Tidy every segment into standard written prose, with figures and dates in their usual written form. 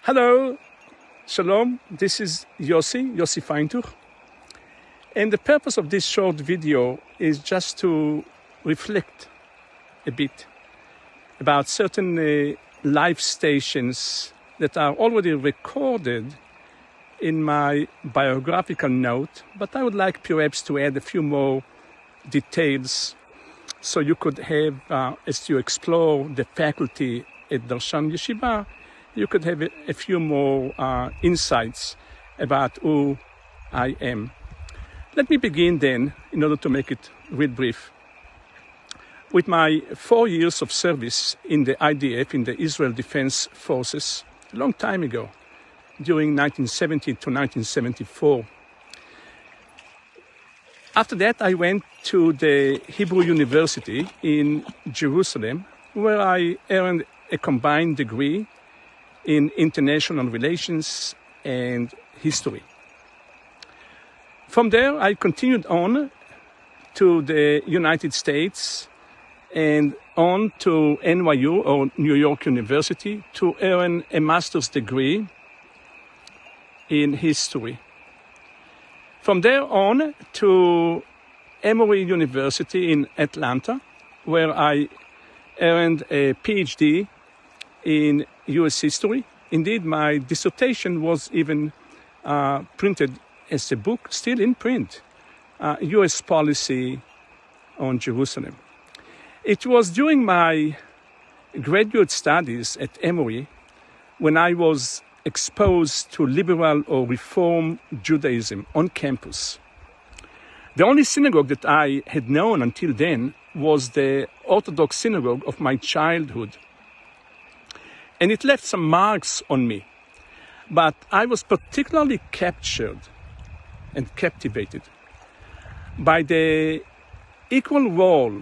Hello, Shalom, this is Yossi Feintuch. And the purpose of this short video is just to reflect a bit about certain live stations that are already recorded in my biographical note, but I would like perhaps to add a few more details so you could have, as you explore the faculty at Darshan Yeshiva, you could have a few more insights about who I am. Let me begin then, in order to make it real brief, with my 4 years of service in the IDF, in the Israel Defense Forces, a long time ago, during 1970 to 1974. After that, I went to the Hebrew University in Jerusalem, where I earned a combined degree in international relations and history. From there, I continued on to the United States and on to NYU, or New York University, to earn a master's degree in history. From there on to Emory University in Atlanta, where I earned a PhD in U.S. history. Indeed, my dissertation was even printed as a book, still in print, U.S. Policy on Jerusalem. It was during my graduate studies at Emory when I was exposed to liberal or reform Judaism on campus. The only synagogue that I had known until then was the Orthodox synagogue of my childhood. And it left some marks on me. But I was particularly captured and captivated by the equal role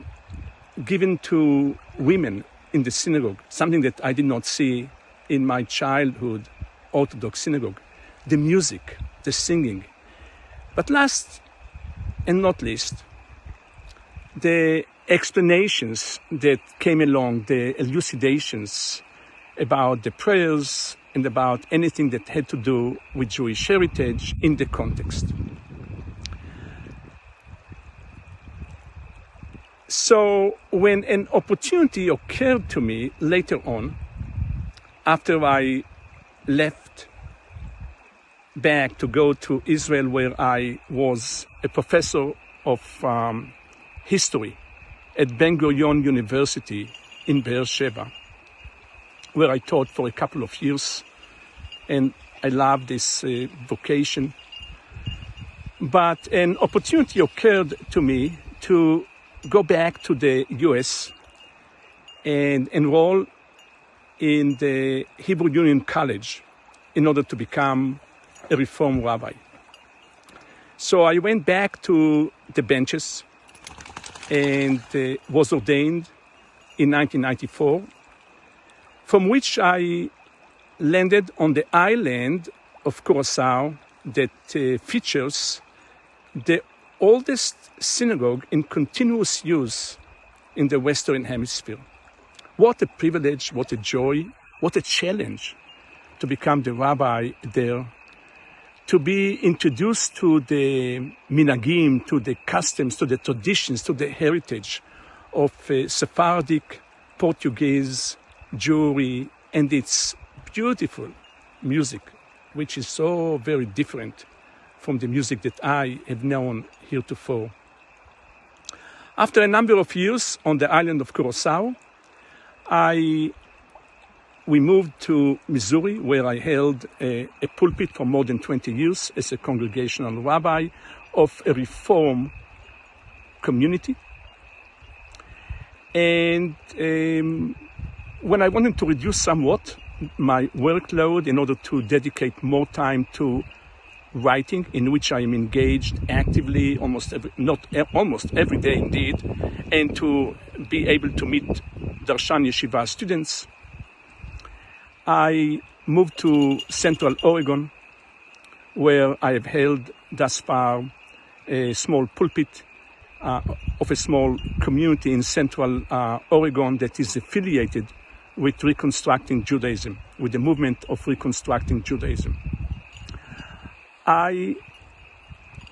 given to women in the synagogue, something that I did not see in my childhood Orthodox synagogue. The music, the singing. But last and not least, the explanations that came along, the elucidations about the prayers and about anything that had to do with Jewish heritage in the context. So when an opportunity occurred to me later on, after I left back to go to Israel, where I was a professor of history at Ben Gurion University in Be'er Sheva, where I taught for a couple of years, and I loved this vocation. But an opportunity occurred to me to go back to the US and enroll in the Hebrew Union College in order to become a Reform rabbi. So I went back to the benches and was ordained in 1994, from which I landed on the island of Curacao that features the oldest synagogue in continuous use in the Western Hemisphere. What a privilege, what a joy, what a challenge to become the rabbi there, to be introduced to the minhagim, to the customs, to the traditions, to the heritage of Sephardic, Portuguese, Jewry, and its beautiful music, which is so very different from the music that I have known heretofore. After a number of years on the island of Curacao, we moved to Missouri, where I held a pulpit for more than 20 years as a congregational rabbi of a Reform community. And when I wanted to reduce somewhat my workload in order to dedicate more time to writing, in which I am engaged actively almost every day indeed, and to be able to meet Darshan Yeshiva students, I moved to Central Oregon, where I have held thus far a small pulpit of a small community in Central Oregon that is affiliated with Reconstructing Judaism, with the movement of reconstructing Judaism. I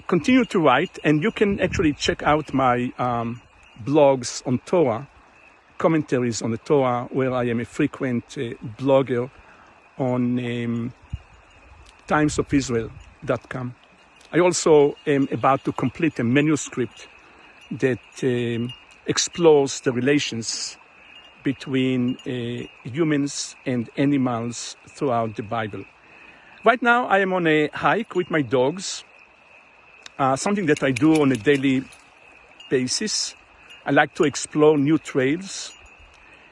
continue to write, and you can actually check out my blogs on Torah, commentaries on the Torah, where I am a frequent blogger on timesofisrael.com. I also am about to complete a manuscript that explores the relations between humans and animals throughout the Bible. Right now, I am on a hike with my dogs, something that I do on a daily basis. I like to explore new trails.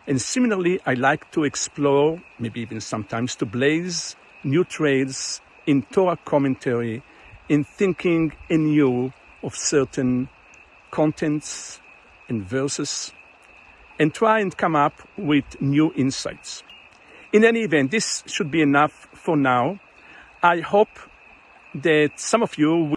And similarly, I like to explore, maybe even sometimes to blaze new trails in Torah commentary, in thinking anew of certain contents and verses, and try and come up with new insights. In any event, this should be enough for now. I hope that some of you